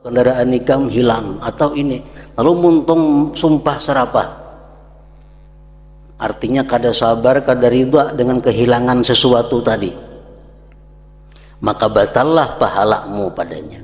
kendaraan nikam hilang atau ini, lalu muntung sumpah serapah, artinya kada sabar, kada ridha dengan kehilangan sesuatu tadi, maka batallah pahalamu padanya.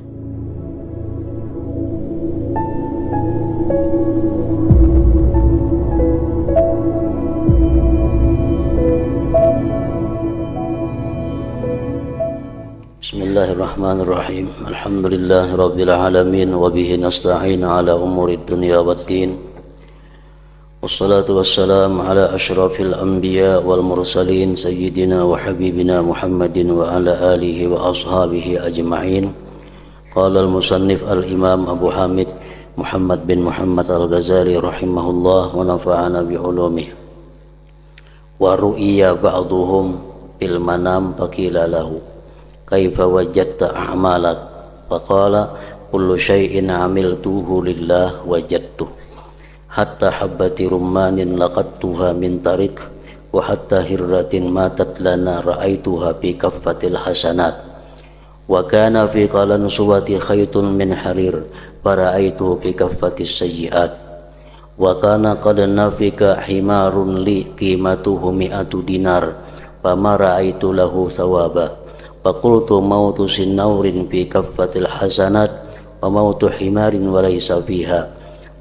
Bismillahirrahmanirrahim. Alhamdulillahi rabbil alamin wa bihi nasta'in ala umurid dunya waddin. Wassalatu wassalamu ala asyrafil anbiya wal mursalin sayyidina wa habibina Muhammadin wa ala alihi wa ashabihi ajma'in. Qala al-musannif al-imam Abu Hamid Muhammad bin Muhammad al-Ghazali rahimahullah wa nafa'ana bi ulumih. Wa ru'iya ba'duhum bil manam faqila lahu kaifa wajadta a'malak, faqala kullu syai'in amiltuhu lillah wajadtuh, hatta habbati rummanin laqattuha min tarik, wa hatta hirratin matat lana ra'aituha fi kaffatil hasanat, wa kana fi qalan suwati khaytun min harir fara'aituhu fi kaffatis sayyi'at, wa kana qad nafika himarun li qimatuhu mi'atu dinar fama ra'aitu lahu thawaba, faqultu mautu sinnaurin fi kaffatil hasanat wa mautu himarin wa laysa fiha,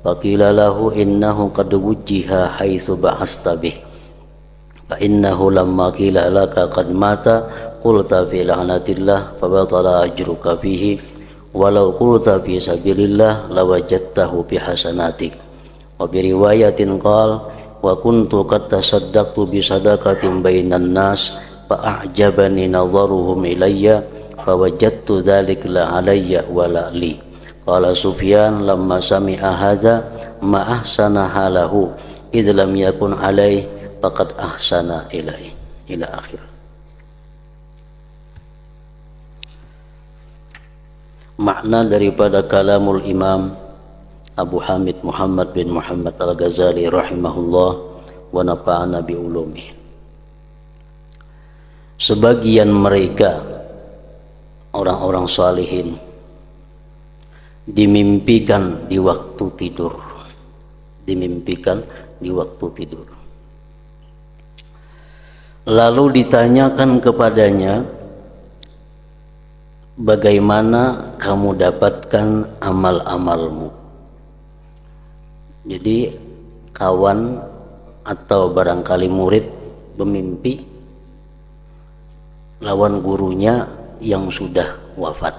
faqila lahu innahu qad wujjiha haitsu ba'asta bih, fa innahu lamma qila laka qad mata qulta fi la'natillah fa batala ajruka fihi walau qulta fi sabilillah lawajadtahu bi hasanatik. Wa bi riwayatin qala wa kuntu qad tasaddaqtu bi sadaqatin bainan nas fa'ajabani nadharuhum ilayya fawajadtu dzalika la alayya wa la li. Qala Sufyan lamma sami'a hadza ma ahsana halahu idh lam yakun alayhi faqad ahsana ilaihi ila akhir. Makna daripada kalamul Imam Abu Hamid Muhammad bin Muhammad al-Ghazali rahimahullah wa nafa'ana bi ulumih. Sebagian mereka orang-orang salihin dimimpikan di waktu tidur, dimimpikan di waktu tidur. Lalu ditanyakan kepadanya, bagaimana kamu dapatkan amal-amalmu? Jadi kawan atau barangkali murid bermimpi lawan gurunya yang sudah wafat.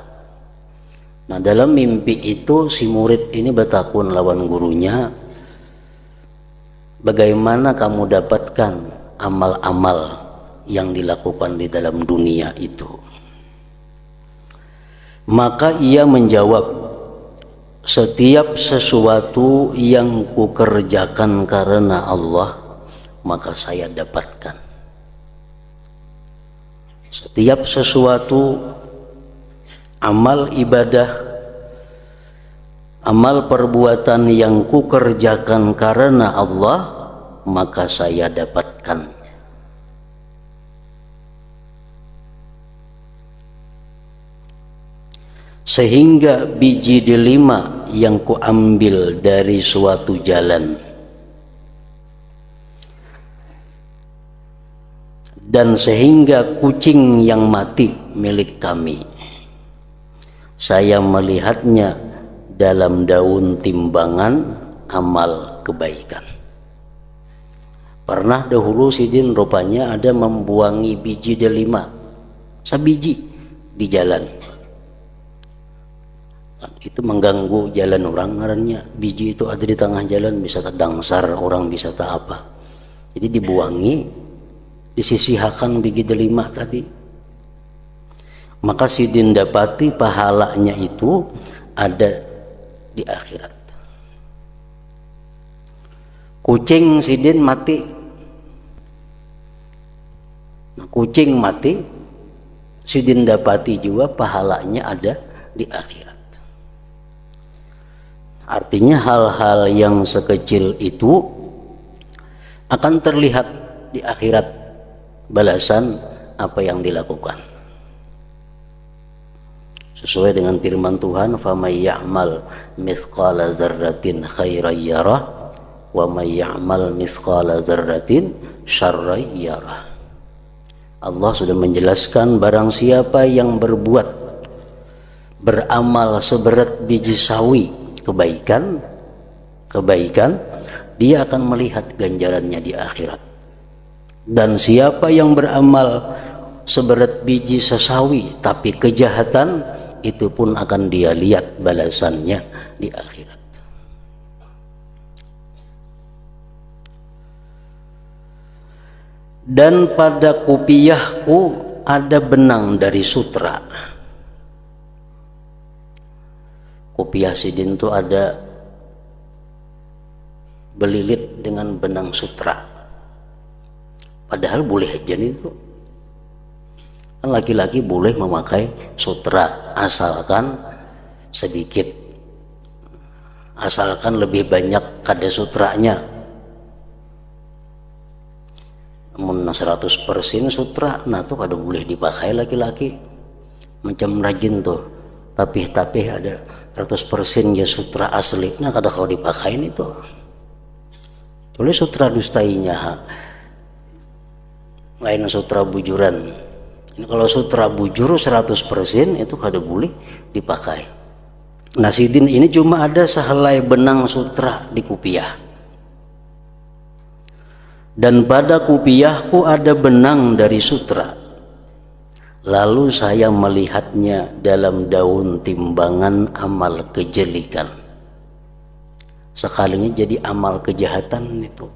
Nah, dalam mimpi itu si murid ini bertakun lawan gurunya, bagaimana kamu dapatkan amal-amal yang dilakukan di dalam dunia itu? Maka ia menjawab, setiap sesuatu yang kukerjakan karena Allah, maka saya dapatkan. Setiap sesuatu amal ibadah, amal perbuatan yang kukerjakan karena Allah, maka saya dapatkan. Sehingga biji delima yang kuambil dari suatu jalan dan sehingga kucing yang mati milik kami, saya melihatnya dalam daun timbangan amal kebaikan. Pernah dahulu sidin rupanya ada membuangi biji delima, sabiji di jalan. Itu mengganggu jalan orang, ngarannya biji itu ada di tengah jalan, bisa terdangsar orang, bisa tak apa. Jadi dibuangi, disisihkan biji delima tadi. Maka sidin dapati pahalanya itu ada di akhirat. Kucing sidin mati, nah, kucing mati sidin dapati juga pahalanya ada di akhirat. Artinya hal-hal yang sekecil itu akan terlihat di akhirat balasan apa yang dilakukan. Sesuai dengan firman Tuhan, "Famay ya'mal mithqala dzarratin khairan yarah wa may ya'mal mithqala dzarratin syarran yarah." Allah sudah menjelaskan barang siapa yang beramal seberat biji sawi kebaikan, dia akan melihat ganjarannya di akhirat. Dan siapa yang beramal seberat biji sesawi tapi kejahatan, itu pun akan dia lihat balasannya di akhirat. Dan pada kupiahku ada benang dari sutra. Kupiah sidin itu ada belilit dengan benang sutra. Padahal boleh aja nih itu. Kan laki-laki boleh memakai sutra asalkan sedikit, asalkan lebih banyak kada sutranya. Namun 100% sutra, nah tuh kada boleh dipakai laki-laki. Macam rajin tuh, tapi ada 100% ya sutra asli, nah kada kalau dipakai itu. Boleh sutra dustainya, lain sutra bujuran. Kalau sutra bujur 100% itu kada boleh dipakai. Nah sidin ini cuma ada sehelai benang sutra di kupiah. Dan pada kupiahku ada benang dari sutra. Lalu saya melihatnya dalam daun timbangan amal kejelikan. Sekalinya jadi amal kejahatan itu.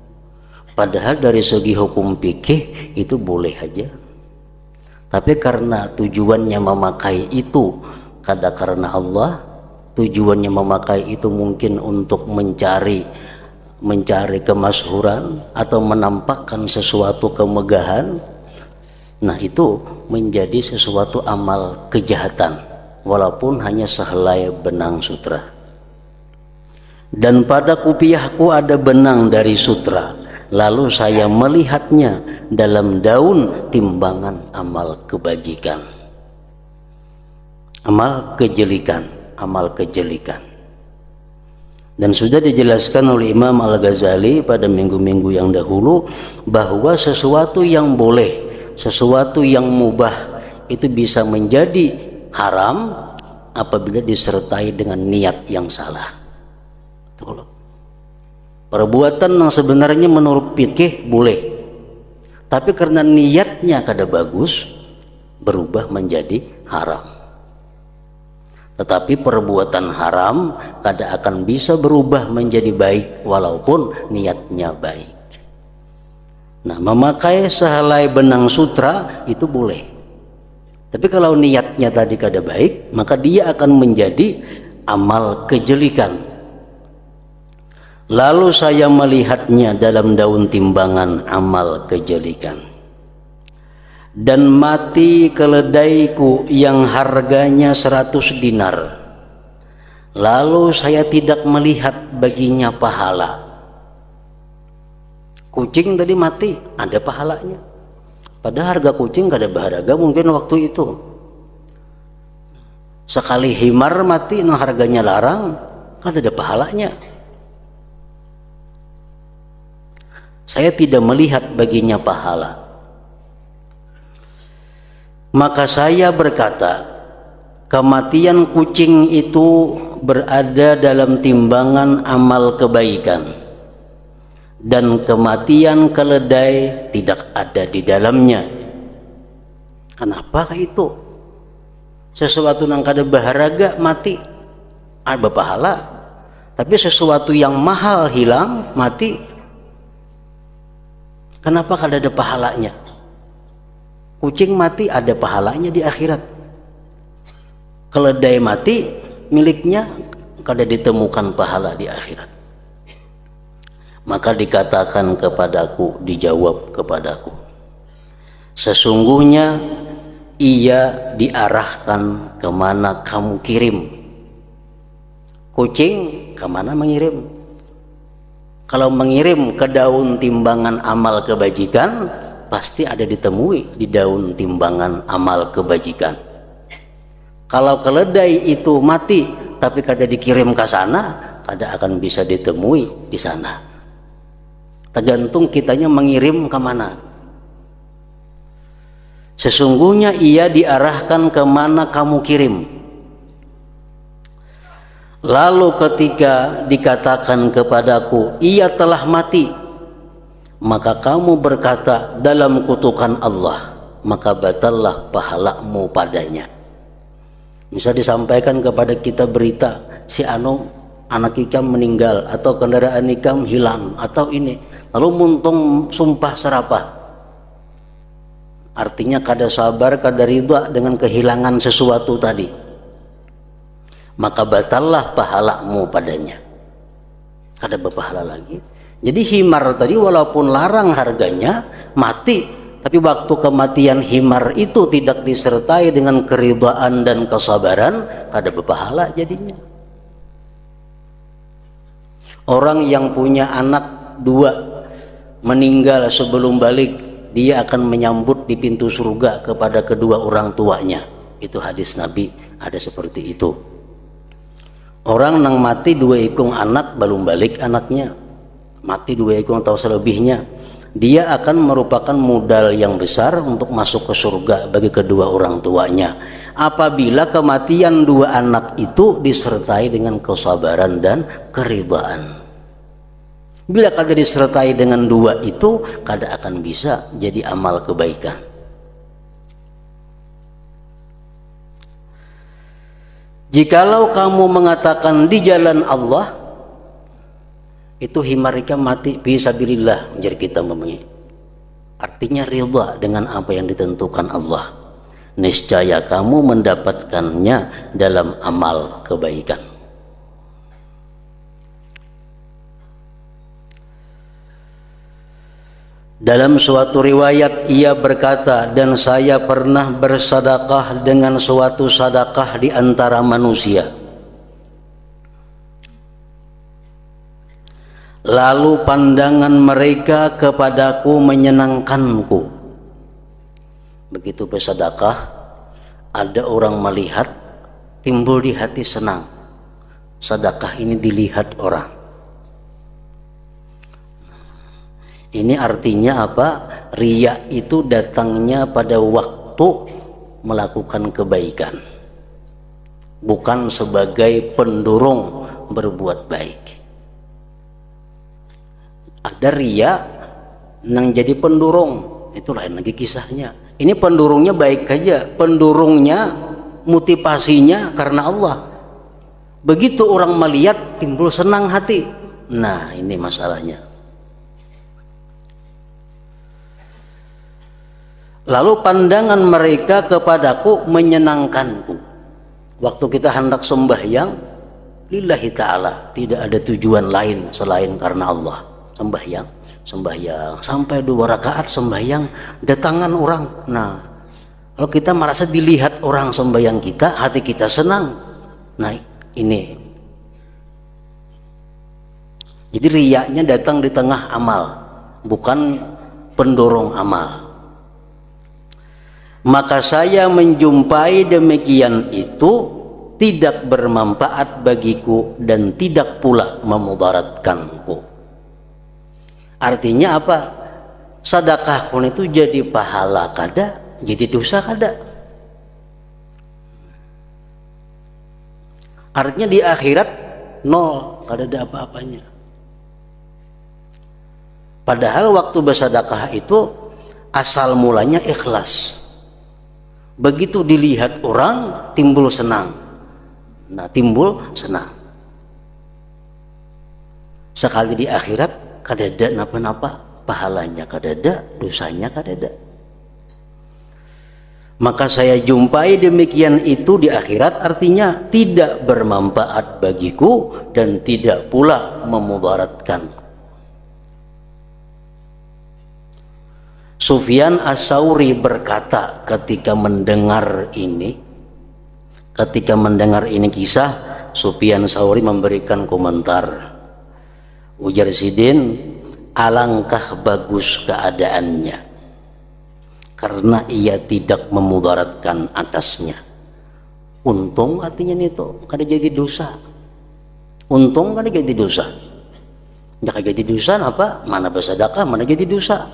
Padahal dari segi hukum fikih itu boleh aja. Tapi karena tujuannya memakai itu kada karena Allah, tujuannya memakai itu mungkin untuk mencari kemasyhuran atau menampakkan sesuatu kemegahan, nah itu menjadi sesuatu amal kejahatan walaupun hanya sehelai benang sutra. Dan pada kupiahku ada benang dari sutra, lalu saya melihatnya dalam daun timbangan amal kebajikan, amal kejelikan. Dan sudah dijelaskan oleh Imam Al-Ghazali pada minggu-minggu yang dahulu bahwa sesuatu yang boleh, sesuatu yang mubah itu bisa menjadi haram apabila disertai dengan niat yang salah. Perbuatan yang sebenarnya menurut fikih boleh, tapi karena niatnya kada bagus berubah menjadi haram. Tetapi perbuatan haram kada akan bisa berubah menjadi baik walaupun niatnya baik. Nah, memakai sehelai benang sutra itu boleh. Tapi kalau niatnya tadi kada baik, maka dia akan menjadi amal kejelikan. Lalu saya melihatnya dalam daun timbangan amal kejelikan. Dan mati keledaiku yang harganya 100 dinar. Lalu saya tidak melihat baginya pahala. Kucing tadi mati, ada pahalanya. Padahal harga kucing kada berharga mungkin waktu itu. Sekali himar mati, nah harganya larang, kan ada pahalanya. Saya tidak melihat baginya pahala. Maka saya berkata, kematian kucing itu berada dalam timbangan amal kebaikan, dan kematian keledai tidak ada di dalamnya. Kenapa itu? Sesuatu yang kada berharga mati, ada pahala. Tapi sesuatu yang mahal hilang mati, kenapa kada ada pahalanya? Kucing mati ada pahalanya di akhirat. Keledai mati miliknya kada ditemukan pahala di akhirat. Maka dikatakan kepadaku, dijawab kepadaku, sesungguhnya ia diarahkan kemana kamu kirim. Kucing kemana mengirim? Kalau mengirim ke daun timbangan amal kebajikan, pasti ada ditemui di daun timbangan amal kebajikan. Kalau keledai itu mati tapi kada dikirim ke sana, kada akan bisa ditemui di sana. Tergantung kitanya mengirim ke mana. Sesungguhnya ia diarahkan ke mana kamu kirim. Lalu ketika dikatakan kepadaku, ia telah mati, maka kamu berkata dalam kutukan Allah, maka batallah pahalamu padanya. Bisa disampaikan kepada kita berita, si anu anak ikam meninggal, atau kendaraan ikam hilang, atau ini, lalu muntung sumpah serapah. Artinya kada sabar, kada ridha dengan kehilangan sesuatu tadi, maka batallah pahalamu padanya, kada berpahala lagi. Jadi himar tadi walaupun larang harganya, mati, tapi waktu kematian himar itu tidak disertai dengan keridhaan dan kesabaran, kada berpahala jadinya. Orang yang punya anak 2 meninggal sebelum balik, dia akan menyambut di pintu surga kepada kedua orang tuanya. Itu hadis Nabi, ada seperti itu. Orang nang mati 2 ikung anak belum balik anaknya, mati 2 ikung atau selebihnya, dia akan merupakan modal yang besar untuk masuk ke surga bagi kedua orang tuanya, apabila kematian 2 anak itu disertai dengan kesabaran dan keridhaan. Bila kada disertai dengan 2 itu, kada akan bisa jadi amal kebaikan. Jikalau kamu mengatakan di jalan Allah, itu himarika mati fisabilillah, menjadi kita mempunyai artinya ridha dengan apa yang ditentukan Allah, niscaya kamu mendapatkannya dalam amal kebaikan. Dalam suatu riwayat ia berkata, dan saya pernah bersedekah dengan suatu sedekah di antara manusia, lalu pandangan mereka kepadaku menyenangkanku. Begitu bersedekah, ada orang melihat, timbul di hati senang, sedekah ini dilihat orang. Ini artinya apa? Riya itu datangnya pada waktu melakukan kebaikan, bukan sebagai pendorong berbuat baik. Ada riya nang jadi pendorong, itu lain lagi kisahnya. Ini pendorongnya baik aja, pendorongnya motivasinya karena Allah. Begitu orang melihat timbul senang hati. Nah, ini masalahnya. Lalu pandangan mereka kepadaku menyenangkanku. Waktu kita hendak sembahyang lillahi ta'ala, tidak ada tujuan lain selain karena Allah. Sembahyang sampai 2 rakaat sembahyang, datangan orang. Nah, kalau kita merasa dilihat orang sembahyang kita, hati kita senang. Nah, ini jadi riyanya datang di tengah amal, bukan pendorong amal. Maka saya menjumpai demikian itu tidak bermanfaat bagiku dan tidak pula memudaratkanku. Artinya apa? Sedekah pun itu jadi pahala kada, jadi dosa kada. Artinya di akhirat nol, kada ada apa-apanya. Padahal waktu bersedekah itu asal mulanya ikhlas. Begitu dilihat orang timbul senang. Nah, timbul senang. Sekali di akhirat kadada napa-napa, pahalanya kadada, dosanya kadada. Maka saya jumpai demikian itu di akhirat, artinya tidak bermanfaat bagiku dan tidak pula memudaratkan. Sufyan As-Tsauri berkata ketika mendengar ini kisah, Sufyan As-Tsauri memberikan komentar. Ujar Sidin, alangkah bagus keadaannya karena ia tidak memudaratkan atasnya. Untung artinya itu kada jadi dosa. Untung kada jadi dosa. Ndak jadi dosa apa? Mana bersedekah, mana jadi dosa.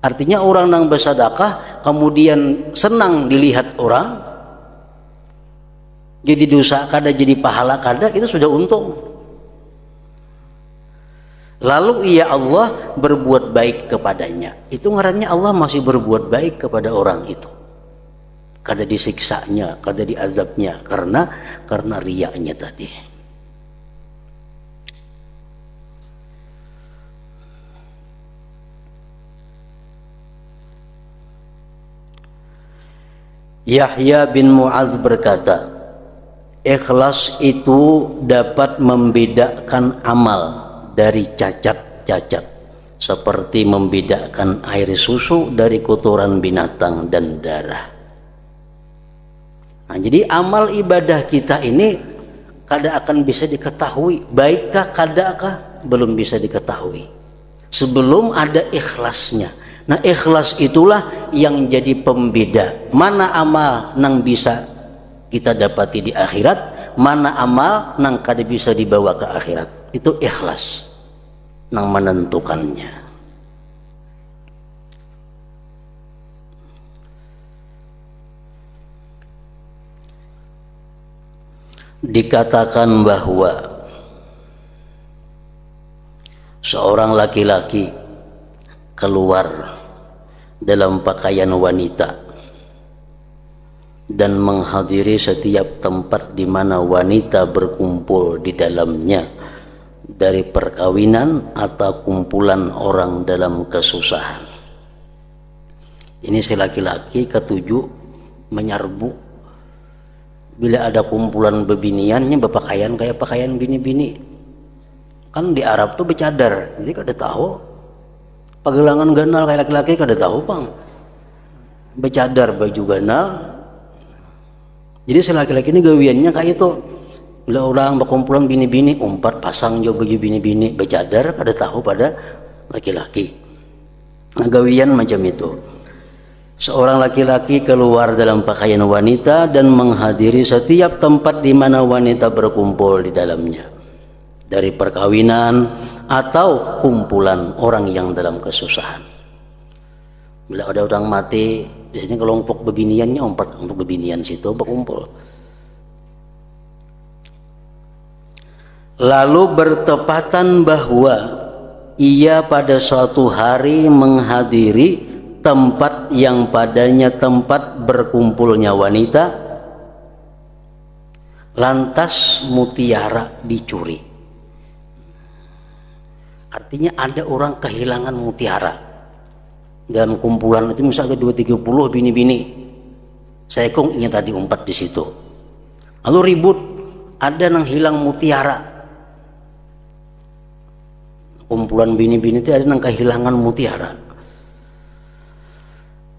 Artinya orang yang bersedekah kemudian senang dilihat orang, jadi dosa kada jadi pahala kada, itu sudah untung. Lalu ia Allah berbuat baik kepadanya. Itu ngarannya Allah masih berbuat baik kepada orang itu. Kada disiksanya, kada diazabnya karena riyanya tadi. Yahya bin Mu'adz berkata, ikhlas itu dapat membedakan amal dari cacat-cacat, seperti membedakan air susu dari kotoran binatang dan darah. Nah, jadi amal ibadah kita ini kada akan bisa diketahui baikkah kadakah, belum bisa diketahui sebelum ada ikhlasnya. Nah, ikhlas itulah yang jadi pembeda mana amal nang bisa kita dapati di akhirat, mana amal nang kada bisa dibawa ke akhirat. Itu ikhlas nang menentukannya. Dikatakan bahwa seorang laki-laki keluar dalam pakaian wanita dan menghadiri setiap tempat di mana wanita berkumpul di dalamnya, dari perkawinan atau kumpulan orang dalam kesusahan. Ini si laki-laki ketujuh menyerbu. Bila ada kumpulan bebiniannya berpakaian kayak pakaian bini-bini. Kan di Arab tuh bercadar, jadi kada tahu. Pagelangan ganal kayak laki-laki kada tahu pang. Bercadar baju ganal. Jadi si laki-laki ini gawiannya kayak itu. Bila orang berkumpulan bini-bini, umpat pasang jo baju bini-bini bercadar, kada tahu pada laki-laki. Nah, gawian macam itu. Seorang laki-laki keluar dalam pakaian wanita dan menghadiri setiap tempat di mana wanita berkumpul di dalamnya, dari perkawinan atau kumpulan orang yang dalam kesusahan. Bila ada orang mati, di sini kelompok bebiniannya umpat untuk bebinian situ berkumpul. Lalu bertepatan bahwa ia pada suatu hari menghadiri tempat yang padanya tempat berkumpulnya wanita, lantas mutiara dicuri. Artinya ada orang kehilangan mutiara dan kumpulan itu misalnya 2-30 bini-bini, saya kong ingin tadi umpat di situ, lalu ribut, ada yang hilang mutiara. Kumpulan bini-bini itu ada yang kehilangan mutiara.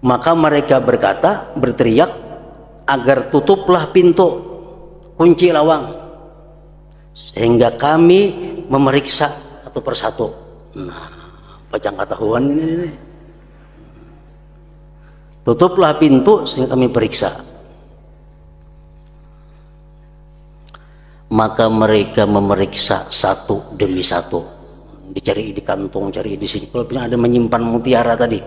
Maka mereka berteriak agar tutuplah pintu, kunci lawang, sehingga kami memeriksa satu persatu. Nah, pacang ketahuan ini. Tutuplah pintu sehingga kami periksa. Maka mereka memeriksa satu demi satu, dicari di kantong, cari di sini. Kalau ada menyimpan mutiara tadi.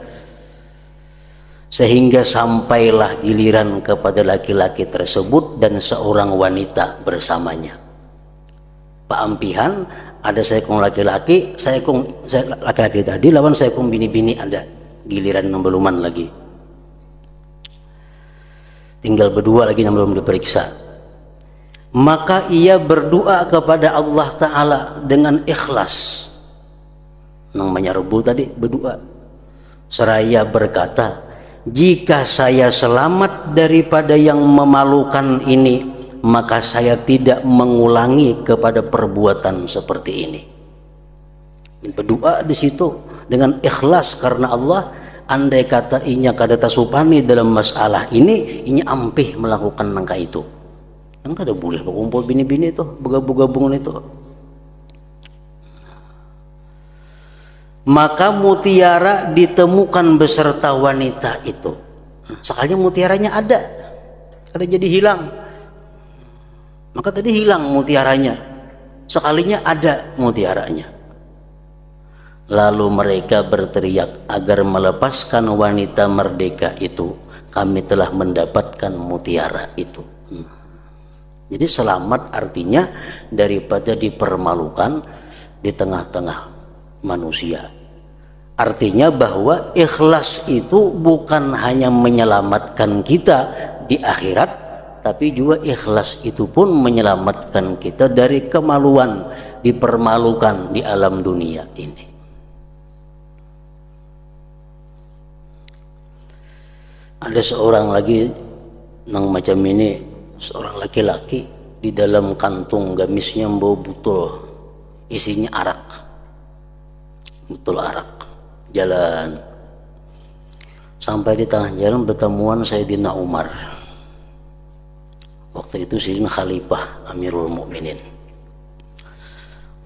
Sehingga sampailah giliran kepada laki-laki tersebut dan seorang wanita bersamanya. Pak Ampihan, ada seekong laki-laki, laki-laki tadi lawan seekong bini-bini, ada giliran beluman lagi. Tinggal berdua lagi yang belum diperiksa. Maka ia berdoa kepada Allah Ta'ala dengan ikhlas. Nang menyerbu tadi berdoa. Seraya berkata, jika saya selamat daripada yang memalukan ini, maka saya tidak mengulangi kepada perbuatan seperti ini. Berdoa di situ dengan ikhlas karena Allah. Andai kata inya kada tasupani dalam masalah ini, inya ampih melakukan nangka itu. Kan kada boleh berkumpul bini-bini itu, bergabung-gabungan itu. Maka mutiara ditemukan beserta wanita itu. Sekalinya mutiaranya ada. Kada jadi hilang. Maka tadi hilang mutiaranya. Sekalinya ada mutiaranya. Lalu mereka berteriak agar melepaskan wanita merdeka itu. Kami telah mendapatkan mutiara itu. Jadi selamat artinya daripada dipermalukan di tengah-tengah manusia. Artinya bahwa ikhlas itu bukan hanya menyelamatkan kita di akhirat, tapi juga ikhlas itu pun menyelamatkan kita dari kemaluan, dipermalukan di alam dunia ini. Ada seorang lagi nang macam ini, seorang laki-laki di dalam kantung gamisnya bawa botol isinya arak, botol arak. Jalan sampai di tengah jalan bertemuan Sayyidina Umar. Waktu itu Sayyidina Khalifah Amirul Mukminin.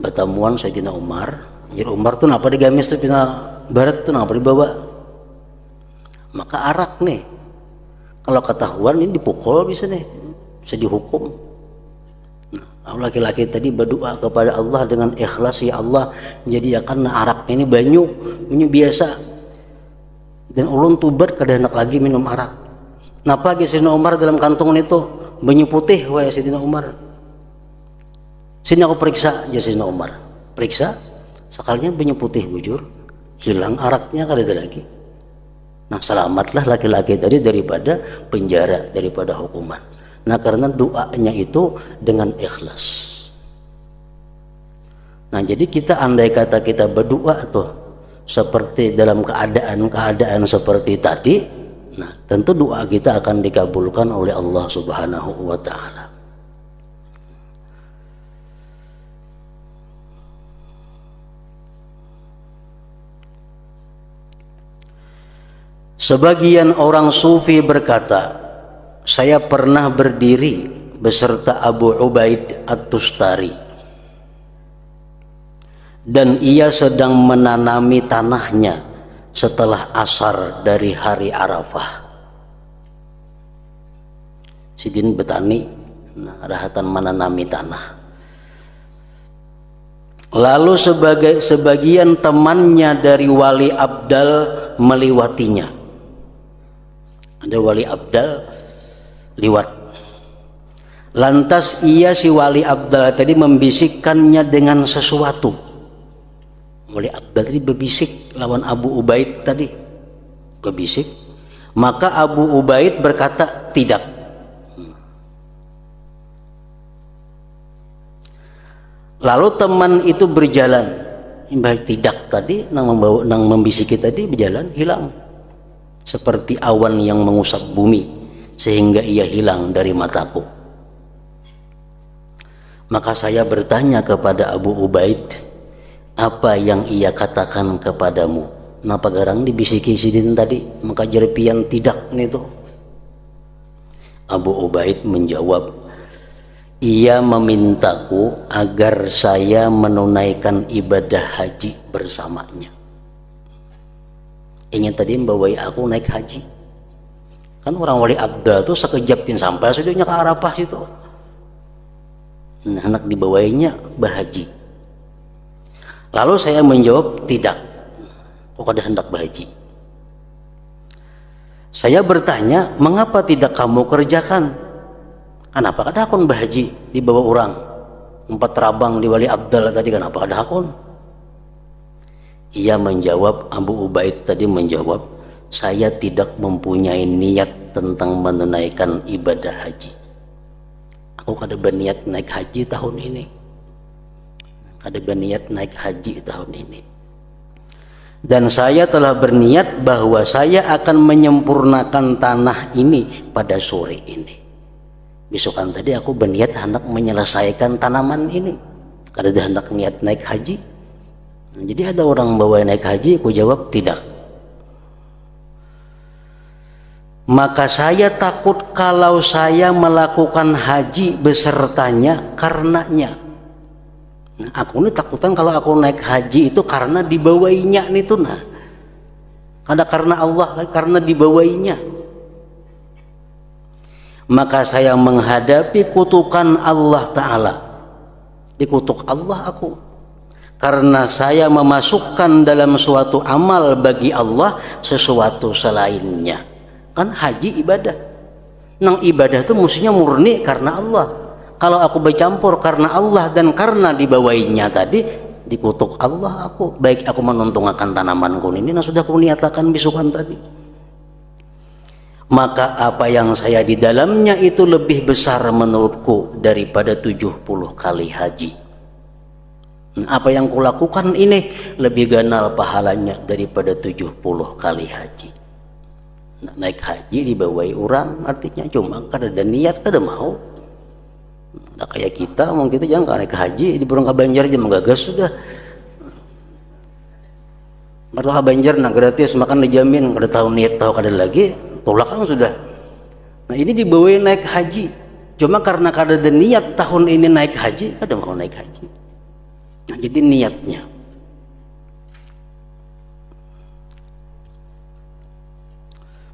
Bertemuan Sayyidina Umar. Umar tuh napa di gamis tuh pina barat tuh napa dibawa. Maka arak nih, kalau ketahuan ini dipukul bisa nih, bisa dihukum. Nah, laki-laki tadi berdoa kepada Allah dengan ikhlas, ya Allah, jadikan arak ini banyu biasa, dan ulun tubat kada hendak lagi minum arak. Napa lagi Sayyidina Umar dalam kantung itu banyu putih, wahai Sayyidina Umar. Sini aku periksa, ya Sayyidina Umar. Periksa, sekalinya banyu putih bujur, hilang araknya kada ada lagi. Nah, selamatlah laki-laki tadi daripada penjara, daripada hukuman. Nah, karena doanya itu dengan ikhlas. Nah, jadi kita andai kata kita berdoa tuh seperti dalam keadaan seperti tadi, nah tentu doa kita akan dikabulkan oleh Allah Subhanahu wa taala. Sebagian orang sufi berkata, saya pernah berdiri beserta Abu Ubaid At-Tustari dan ia sedang menanami tanahnya setelah asar dari hari Arafah. Sidin betani, rahatan menanami tanah. Lalu sebagian temannya dari Wali Abdal melewatinya. Ada Wali Abdal liwat. Lantas ia si Wali Abdal tadi membisikkannya dengan sesuatu. Wali Abdal tadi berbisik lawan Abu Ubaid tadi. Berbisik. Maka Abu Ubaid berkata tidak. Lalu teman itu berjalan. Tidak tadi nang membisiki tadi berjalan hilang. Seperti awan yang mengusap bumi sehingga ia hilang dari mataku. Maka saya bertanya kepada Abu Ubaid, apa yang ia katakan kepadamu? Napa garang dibisiki sidin tadi? Maka jerpian tidak nih tuh. Abu Ubaid menjawab, ia memintaku agar saya menunaikan ibadah haji bersamanya. Ingin tadi membawai aku naik haji. Kan orang Wali Abdal tuh sekejap sampai sudahnya ke Arafah situ. Nah, anak dibawainya bahaji. Lalu saya menjawab tidak. Kok ada hendak bahaji? Saya bertanya, mengapa tidak kamu kerjakan? Kenapa kada akun bahaji di bawah orang? 4 rabang di Wali Abdal tadi kenapa kada akun? Ia menjawab, Abu Ubaid tadi menjawab, saya tidak mempunyai niat tentang menunaikan ibadah haji. Aku kada berniat naik haji tahun ini. Kada berniat naik haji tahun ini. Dan saya telah berniat bahwa saya akan menyempurnakan tanah ini pada sore ini. Besokan tadi aku berniat hendak menyelesaikan tanaman ini. Kada hendak niat naik haji. Jadi ada orang bawa naik haji, aku jawab tidak. Maka saya takut kalau saya melakukan haji besertanya karenanya. Nah, aku ini takutan kalau aku naik haji itu karena dibawainya nih tuh nah. Ada karena Allah, karena dibawainya. maka saya menghadapi kutukan Allah Ta'ala. Dikutuk Allah aku karena saya memasukkan dalam suatu amal bagi Allah sesuatu selainnya. Kan haji ibadah, nang ibadah itu mestinya murni karena Allah. Kalau aku bercampur karena Allah dan karena dibawainya tadi, dikutuk Allah aku. Baik aku menuntungakan tanamanku ini, nah sudah aku niatakan bisukan tadi, maka apa yang saya di dalamnya itu lebih besar menurutku daripada 70 kali haji. Nah, apa yang kulakukan ini lebih ganal pahalanya daripada 70 kali haji. Nah, naik haji dibawai orang artinya cuma kada ada niat, kada mau. Nah, kayak kita mau gitu jangan naik haji di burung Banjar aja menggagas sudah. Marwah Banjar nah gratis makan dijamin, kada tahu niat tahu kada lagi tolak kan sudah. Nah ini dibawain naik haji cuma karena kada ada niat tahun ini naik haji, kada mau naik haji. Nah jadi niatnya.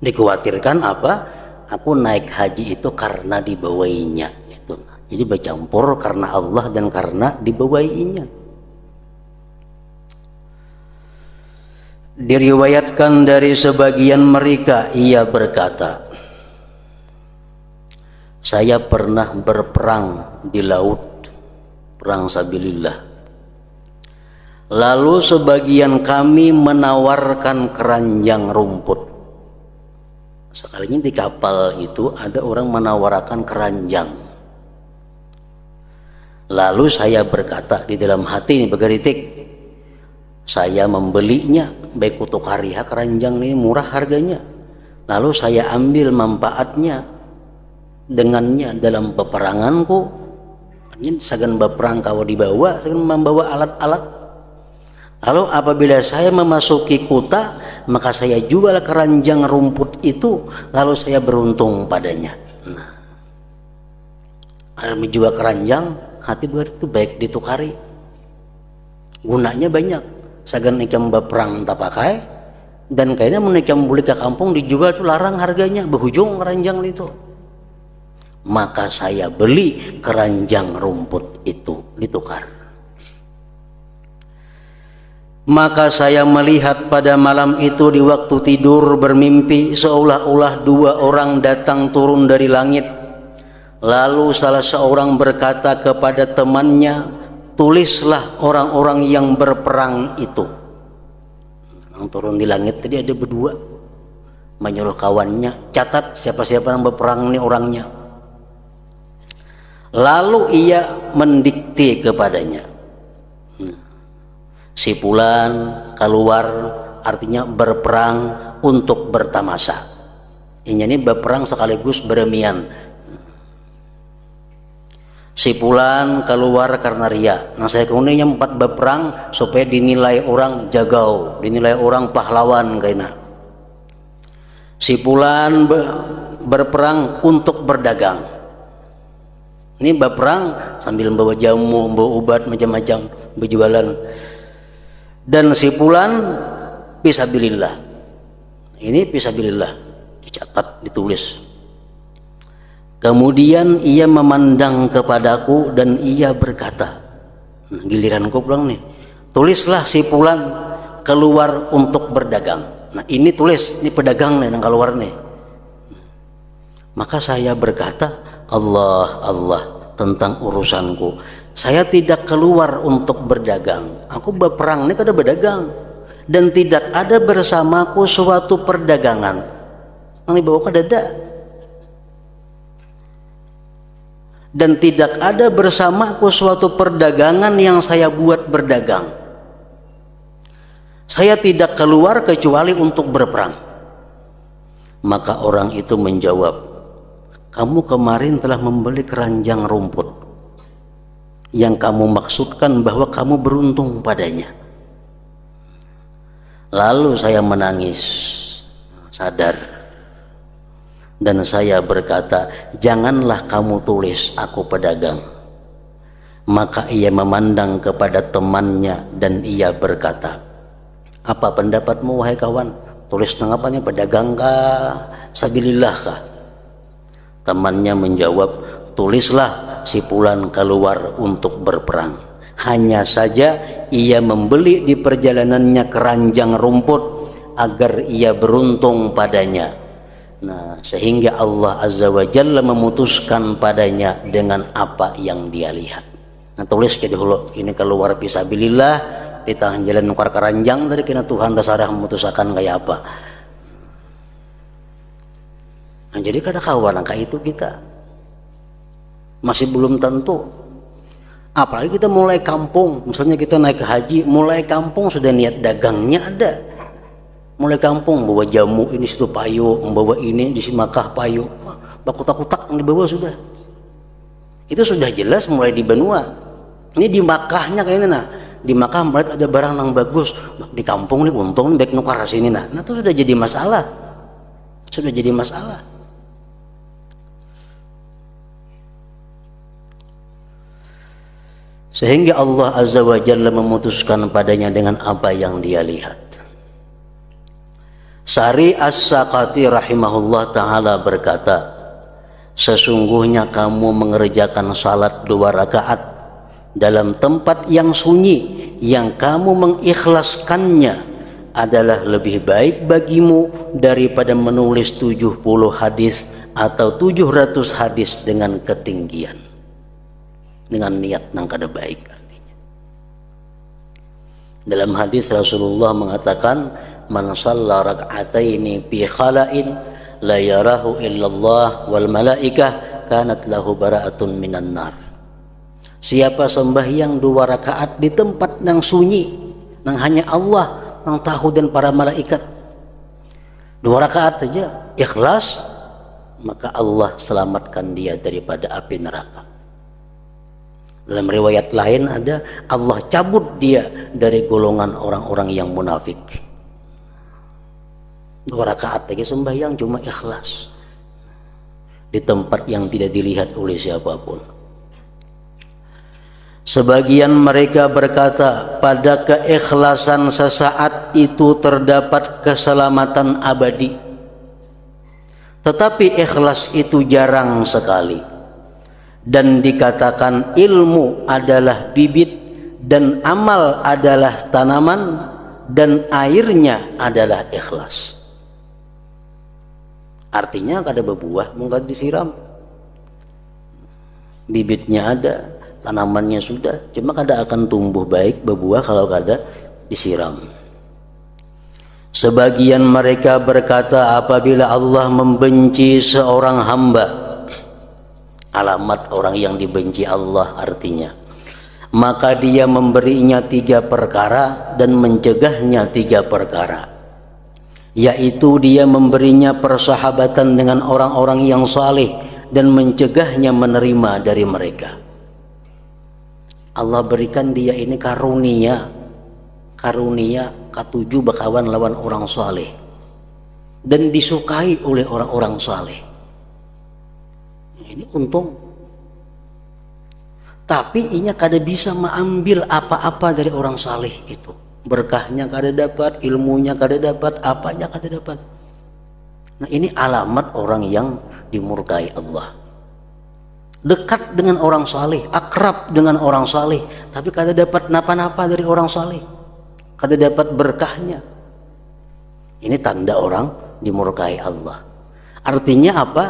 Dikhawatirkan apa? Aku naik haji itu karena dibawainya itu. Jadi bercampur karena Allah dan karena dibawainya. Diriwayatkan dari sebagian mereka, ia berkata, saya pernah berperang di laut, perang sabilillah. Lalu sebagian kami menawarkan keranjang rumput. Sekalinya di kapal itu ada orang menawarkan keranjang. Lalu saya berkata di dalam hati ini begeritik, saya membelinya, baik kutukariha keranjang ini murah harganya. Lalu saya ambil manfaatnya dengannya dalam peperanganku. Ini sagan berperang kau dibawa, sagan membawa alat-alat. Lalu apabila saya memasuki kota, maka saya jual keranjang rumput itu, lalu saya beruntung padanya. Nah, ada menjual keranjang, hati itu baik ditukari. Gunanya banyak. Sagan ikam berperang tak pakai, dan kayaknya menikam beli ke kampung dijual tuh larang harganya, berhujung keranjang itu. Maka saya beli keranjang rumput itu, ditukar. Maka saya melihat pada malam itu di waktu tidur bermimpi seolah-olah dua orang datang turun dari langit. Lalu salah seorang berkata kepada temannya, tulislah orang-orang yang berperang itu. Yang turun di langit tadi ada berdua, menyuruh kawannya, catat siapa-siapa yang berperang ini orangnya. Lalu ia mendikte kepadanya, si fulan keluar, artinya berperang untuk bertamasa. Ini berperang sekaligus beremian. Si fulan keluar karena ria. Nah saya kemudian 4 berperang supaya dinilai orang jagau, dinilai orang pahlawan kayaknya. Si fulan berperang untuk berdagang. Ini berperang sambil membawa jamu, membawa obat macam-macam, berjualan. Dan si fulan fisabilillah. Ini fisabilillah, dicatat, ditulis. Kemudian ia memandang kepadaku dan ia berkata, nah, giliranku pulang nih, tulislah si fulan keluar untuk berdagang. Nah ini tulis, ini pedagang nih yang keluar nih. Maka saya berkata, Allah tentang urusanku, saya tidak keluar untuk berdagang, aku berperang ini kada berdagang, dan tidak ada bersamaku suatu perdagangan. Ini bawa kada ada. Dan tidak ada bersamaku suatu perdagangan yang saya buat berdagang. Saya tidak keluar kecuali untuk berperang. Maka orang itu menjawab, kamu kemarin telah membeli keranjang rumput yang kamu maksudkan bahwa kamu beruntung padanya. Lalu saya menangis, sadar, dan saya berkata, janganlah kamu tulis aku pedagang. Maka ia memandang kepada temannya dan ia berkata, apa pendapatmu wahai kawan? Tulis tentang apa nih, pedagang kah, sabilillah kah? Temannya menjawab, tulislah si Fulan keluar untuk berperang. Hanya saja ia membeli di perjalanannya keranjang rumput agar ia beruntung padanya. Nah, sehingga Allah Azza wa Jalla memutuskan padanya dengan apa yang dia lihat. Nah, tulis ke dulu, ini keluar fisabilillah di tengah jalan nukar keranjang dari kena Tuhan tasarah memutuskan kayak apa. Nah, jadi kada kawan kayak itu kita masih belum tentu. Apalagi kita mulai kampung, misalnya kita naik ke haji, mulai kampung sudah niat dagangnya ada. Mulai kampung bawa jamu ini situ payu, membawa ini di Simakah payu, bakutak-kutak yang dibawa sudah. Itu sudah jelas mulai di benua. Ini di Makkahnya kayaknya nah. Di Makkah melihat ada barang yang bagus, di kampung nih untung baik nukar sini nah. Nah itu sudah jadi masalah. Sudah jadi masalah. Sehingga Allah Azza wa Jalla memutuskan padanya dengan apa yang dia lihat. Sari As-Saqati rahimahullah ta'ala berkata, sesungguhnya kamu mengerjakan salat 2 rakaat dalam tempat yang sunyi yang kamu mengikhlaskannya adalah lebih baik bagimu daripada menulis 70 hadis atau 700 hadis dengan ketinggian, dengan niat yang kada baik artinya. Dalam hadis Rasulullah mengatakan, man shalla rak'ataini fi khala'in la yarahu illallah wal malaikah kanat lahu bara'atun minan nar. Siapa sembahyang 2 rakaat di tempat yang sunyi, yang hanya Allah yang tahu dan para malaikat, 2 rakaat saja ikhlas, maka Allah selamatkan dia daripada api neraka. Dalam riwayat lain ada, Allah cabut dia dari golongan orang-orang yang munafik. 2 rakaat lagi sembahyang cuma ikhlas di tempat yang tidak dilihat oleh siapapun. Sebagian mereka berkata, pada keikhlasan sesaat itu terdapat keselamatan abadi. Tetapi ikhlas itu jarang sekali. Dan dikatakan ilmu adalah bibit dan amal adalah tanaman dan airnya adalah ikhlas. Artinya kada berbuah mungkin disiram. Bibitnya ada, tanamannya sudah, cuma kada akan tumbuh baik berbuah kalau kada disiram. Sebagian mereka berkata, apabila Allah membenci seorang hamba, alamat orang yang dibenci Allah artinya, maka dia memberinya 3 perkara dan mencegahnya 3 perkara, yaitu dia memberinya persahabatan dengan orang-orang yang saleh dan mencegahnya menerima dari mereka. Allah berikan dia ini karunia ke-7 bakawan lawan orang saleh dan disukai oleh orang-orang saleh. Ini untung. Tapi inya kada bisa mengambil apa-apa dari orang saleh itu. Berkahnya kada dapat, ilmunya kada dapat, apanya kada dapat. Nah ini alamat orang yang dimurkai Allah. Dekat dengan orang saleh, akrab dengan orang saleh, tapi kada dapat napa-napa dari orang saleh, kada dapat berkahnya. Ini tanda orang dimurkai Allah. Artinya apa?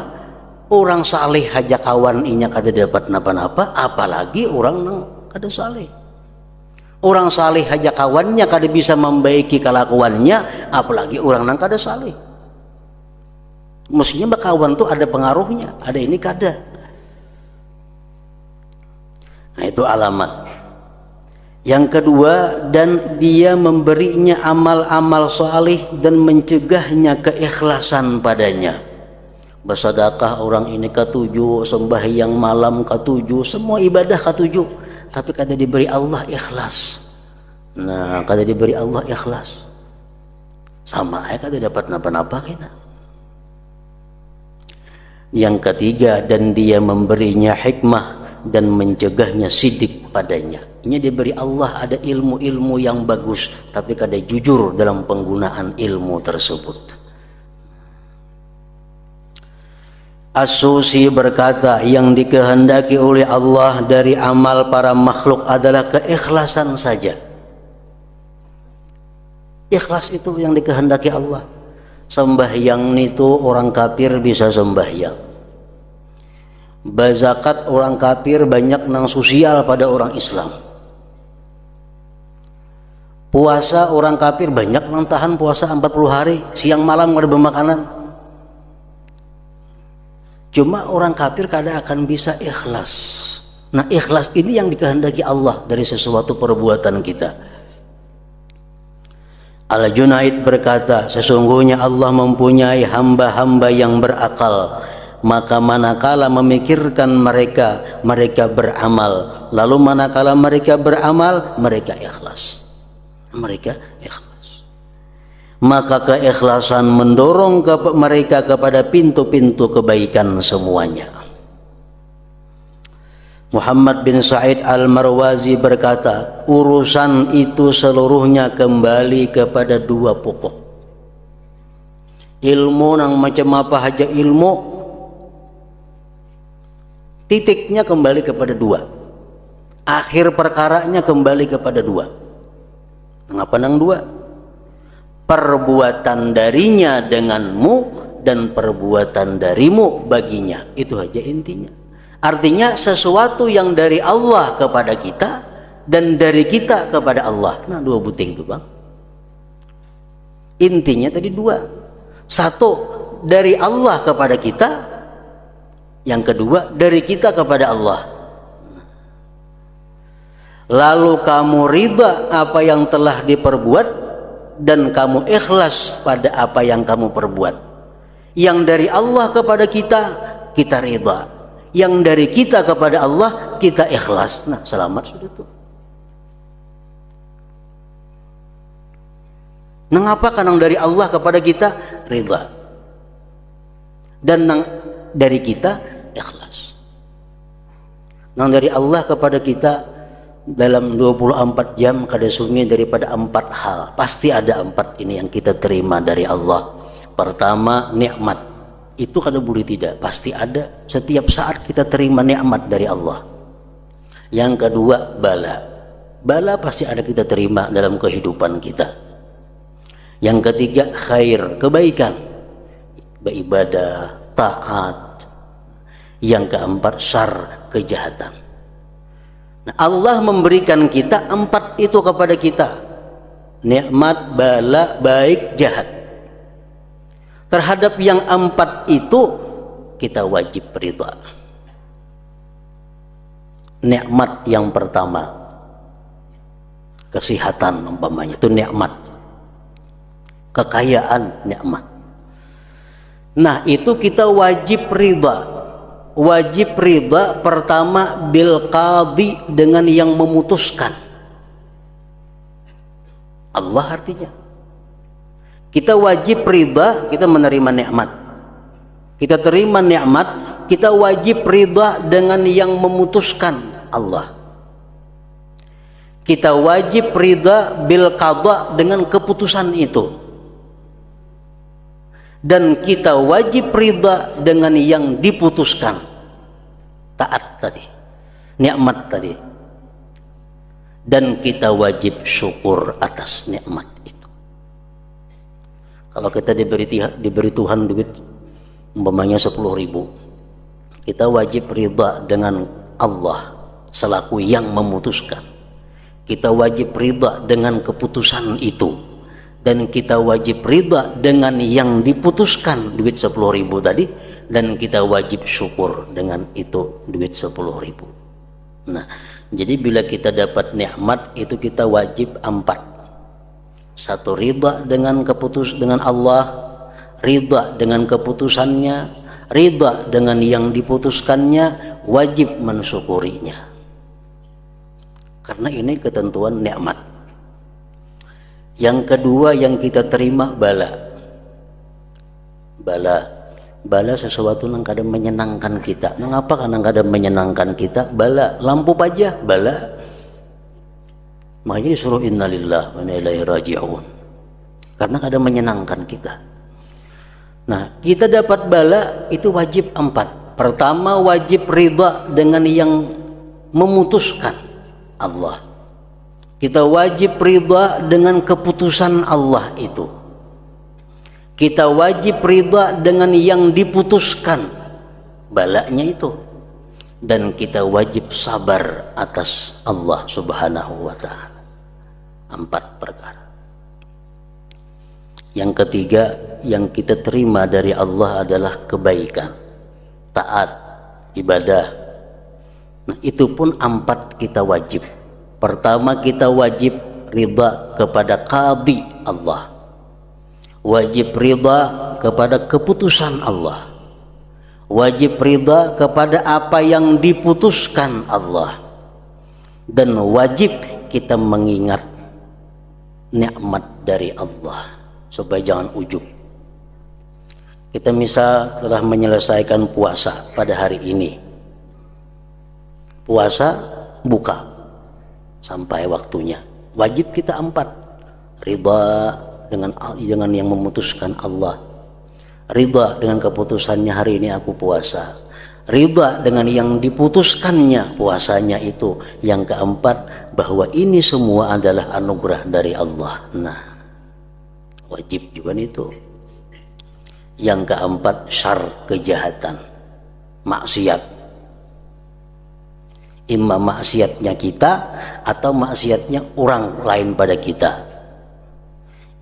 Orang saleh haja kawan inya kada dapat napa-napa, apalagi orang nang kada saleh. Orang saleh haja kawannya kada bisa membaiki kelakuannya, apalagi orang nang kada saleh. Mestinya berkawan tuh ada pengaruhnya, ada ini kada. Nah itu alamat. Yang kedua, dan dia memberinya amal-amal saleh dan mencegahnya keikhlasan padanya. Bersedekah orang ini ke-7, sembahyang malam ke-7, semua ibadah ke-7, tapi kada diberi Allah ikhlas. Nah kada diberi Allah ikhlas, sama aja kada dapat napa-napa kena. Yang ketiga, dan dia memberinya hikmah dan mencegahnya sidik padanya. Ini diberi Allah ada ilmu-ilmu yang bagus, tapi kada jujur dalam penggunaan ilmu tersebut. As-Susi berkata, yang dikehendaki oleh Allah dari amal para makhluk adalah keikhlasan saja. Ikhlas itu yang dikehendaki Allah. Sembahyang itu orang kafir bisa sembahyang. Bazakat orang kafir banyak nang sosial pada orang Islam. Puasa orang kafir banyak nang tahan puasa 40 hari, siang malam ada bermakanan. Cuma orang kafir kadang akan bisa ikhlas. Nah, ikhlas ini yang dikehendaki Allah dari sesuatu perbuatan kita. Al-Junaid berkata, sesungguhnya Allah mempunyai hamba-hamba yang berakal, maka manakala memikirkan mereka, mereka beramal, lalu manakala mereka beramal, mereka ikhlas. Mereka ikhlas. Maka keikhlasan mendorong mereka kepada pintu-pintu kebaikan semuanya. Muhammad bin Sa'id Al-Marwazi berkata, urusan itu seluruhnya kembali kepada dua pokok. Ilmu nang macam apa aja ilmu, titiknya kembali kepada dua. Akhir perkaranya kembali kepada dua. Mengapa nang dua? Perbuatan darinya denganmu dan perbuatan darimu baginya. Itu aja intinya. Artinya sesuatu yang dari Allah kepada kita dan dari kita kepada Allah. Nah, dua butir itu, Bang. Intinya tadi dua. Satu dari Allah kepada kita, yang kedua dari kita kepada Allah. Lalu kamu ridha apa yang telah diperbuat dan kamu ikhlas pada apa yang kamu perbuat. Yang dari Allah kepada kita, kita ridha. Yang dari kita kepada Allah, kita ikhlas. Nah, selamat sudah tuh. Mengapa kanang dari Allah kepada kita ridha, dan nang dari kita ikhlas. Nang dari Allah kepada kita dalam 24 jam kada sunyi daripada 4 hal. Pasti ada 4 ini yang kita terima dari Allah. Pertama, nikmat. Itu kada boleh tidak, pasti ada. Setiap saat kita terima nikmat dari Allah. Yang kedua, bala. Bala pasti ada kita terima dalam kehidupan kita. Yang ketiga, khair, kebaikan, beribadah, taat. Yang keempat, syar, kejahatan. Nah, Allah memberikan kita 4 itu kepada kita. Nikmat, bala, baik, jahat. Terhadap yang 4 itu kita wajib ridha. Nikmat yang pertama, kesehatan umpamanya, itu nikmat. Kekayaan, nikmat. Nah, itu kita wajib ridha. Wajib ridha pertama bil qadhi, dengan yang memutuskan. Allah artinya. Kita wajib ridha, kita menerima nikmat. Kita terima nikmat, kita wajib ridha dengan yang memutuskan, Allah. Kita wajib ridha bil qadha, dengan keputusan itu. Dan kita wajib ridha dengan yang diputuskan. Taat tadi, nikmat tadi. Dan kita wajib syukur atas nikmat itu. Kalau kita diberi Tuhan duit umpamanya 10.000, kita wajib ridha dengan Allah selaku yang memutuskan. Kita wajib ridha dengan keputusan itu. Dan kita wajib ridha dengan yang diputuskan, duit 10.000 tadi, dan kita wajib syukur dengan itu duit 10.000. Nah, jadi bila kita dapat nikmat itu kita wajib 4. 1, ridha dengan dengan Allah, ridha dengan keputusannya, ridha dengan yang diputuskannya, wajib mensyukurinya. Karena ini ketentuan nikmat. Yang kedua yang kita terima bala. Bala sesuatu yang kadang menyenangkan kita. Mengapa kadang kadang menyenangkan kita? Bala, lampu pajah, bala. Makanya disuruh innalillahi wa inna ilaihi raji'un. Karena kadang menyenangkan kita. Nah, kita dapat bala itu wajib 4. Pertama, wajib ridha dengan yang memutuskan Allah. Kita wajib ridha dengan keputusan Allah itu. Kita wajib ridha dengan yang diputuskan balanya itu. Dan kita wajib sabar atas Allah Subhanahu wa ta'ala. 4 perkara. Yang ketiga yang kita terima dari Allah adalah kebaikan, taat, ibadah. Nah, itu pun 4 kita wajib. Pertama, kita wajib ridha kepada qadhi Allah. Wajib ridha kepada keputusan Allah. Wajib ridha kepada apa yang diputuskan Allah. Dan wajib kita mengingat nikmat dari Allah supaya jangan ujub. Kita misal telah menyelesaikan puasa pada hari ini. Puasa buka sampai waktunya. Wajib kita 4. Ridha dengan yang memutuskan Allah. Ridha dengan keputusannya hari ini aku puasa. Ridha dengan yang diputuskannya puasanya itu. Yang keempat, bahwa ini semua adalah anugerah dari Allah. Nah, wajib juga itu. Yang keempat, syar, kejahatan, maksiat. Imma maksiatnya kita atau maksiatnya orang lain pada kita.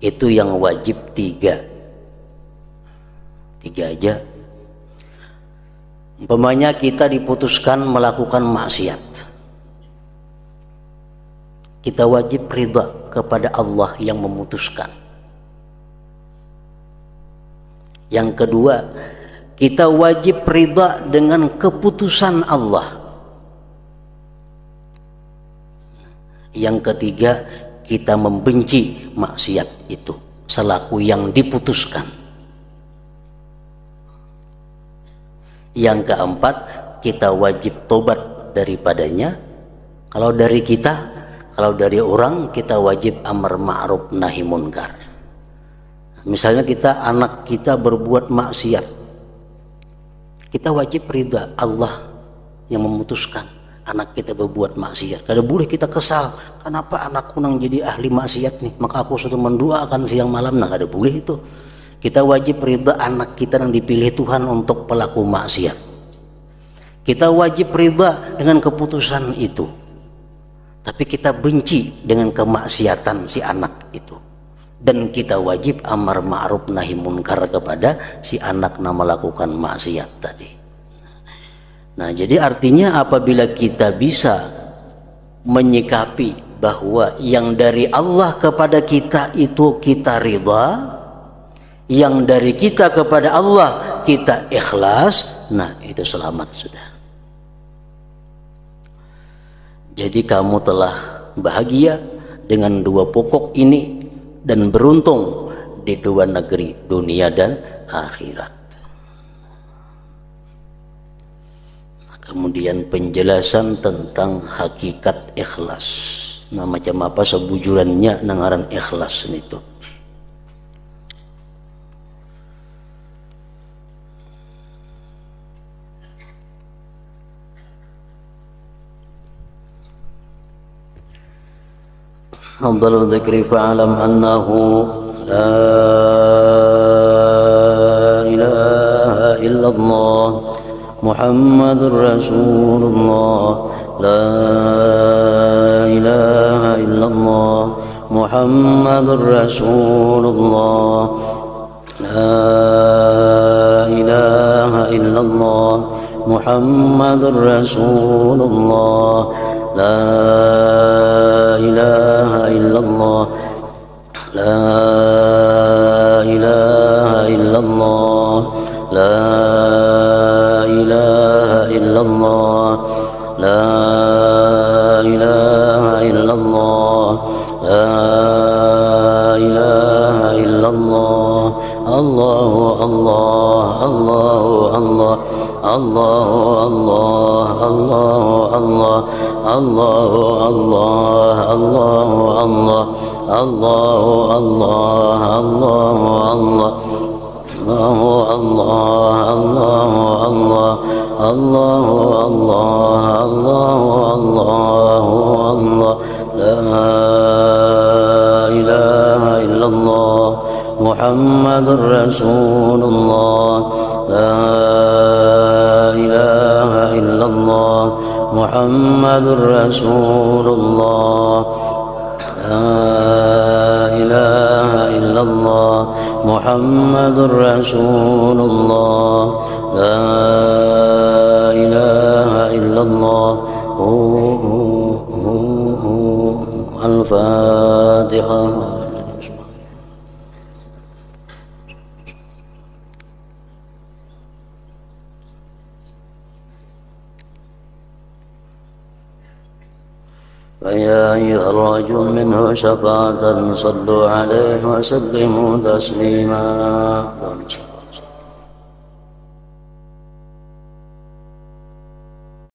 Itu yang wajib 3. 3 aja. Umpamanya kita diputuskan melakukan maksiat, kita wajib ridha kepada Allah yang memutuskan. Yang kedua, kita wajib ridha dengan keputusan Allah. Yang ketiga, kita membenci maksiat itu selaku yang diputuskan. Yang keempat, kita wajib tobat daripadanya. Kalau dari kita, kalau dari orang, kita wajib amar ma'ruf nahi munkar. Misalnya anak kita berbuat maksiat, kita wajib ridha Allah yang memutuskan anak kita berbuat maksiat. Kada boleh kita kesal, kenapa anakku nang jadi ahli maksiat nih, maka aku sudah mendoakan siang malam. Nah, kada boleh itu. Kita wajib ridha anak kita yang dipilih Tuhan untuk pelaku maksiat. Kita wajib ridha dengan keputusan itu. Tapi kita benci dengan kemaksiatan si anak itu. Dan kita wajib amar ma'ruf nahi munkar kepada si anak yang melakukan maksiat tadi. Nah, jadi artinya apabila kita bisa menyikapi bahwa yang dari Allah kepada kita itu kita ridha, yang dari kita kepada Allah kita ikhlas, nah itu selamat sudah. Jadi kamu telah bahagia dengan 2 pokok ini dan beruntung di 2 negeri, dunia dan akhirat. Nah, kemudian penjelasan tentang hakikat ikhlas. Nah, macam apa sebujurannya nangaran ikhlas itu. أفضل الذكر فاعلم أنه لا إله إلا الله محمد رسول الله لا إله إلا الله محمد رسول الله لا إله إلا الله محمد رسول الله لا إله إلا الله لا إله إلا الله لا إله إلا الله لا إله إلا الله لا إله إلا الله الله الله الله الله الله الله الله الله الله الله الله الله الله الله الله الله الله الله الله الله الله الله الله لا إله إلا الله محمد رسول الله لا إله إلا الله محمد رسول الله لا إله إلا الله محمد رسول الله لا إله إلا الله الفاتحة. فيا أيها الرجل منه شفاعة صلوا عليه وسلموا تسليما.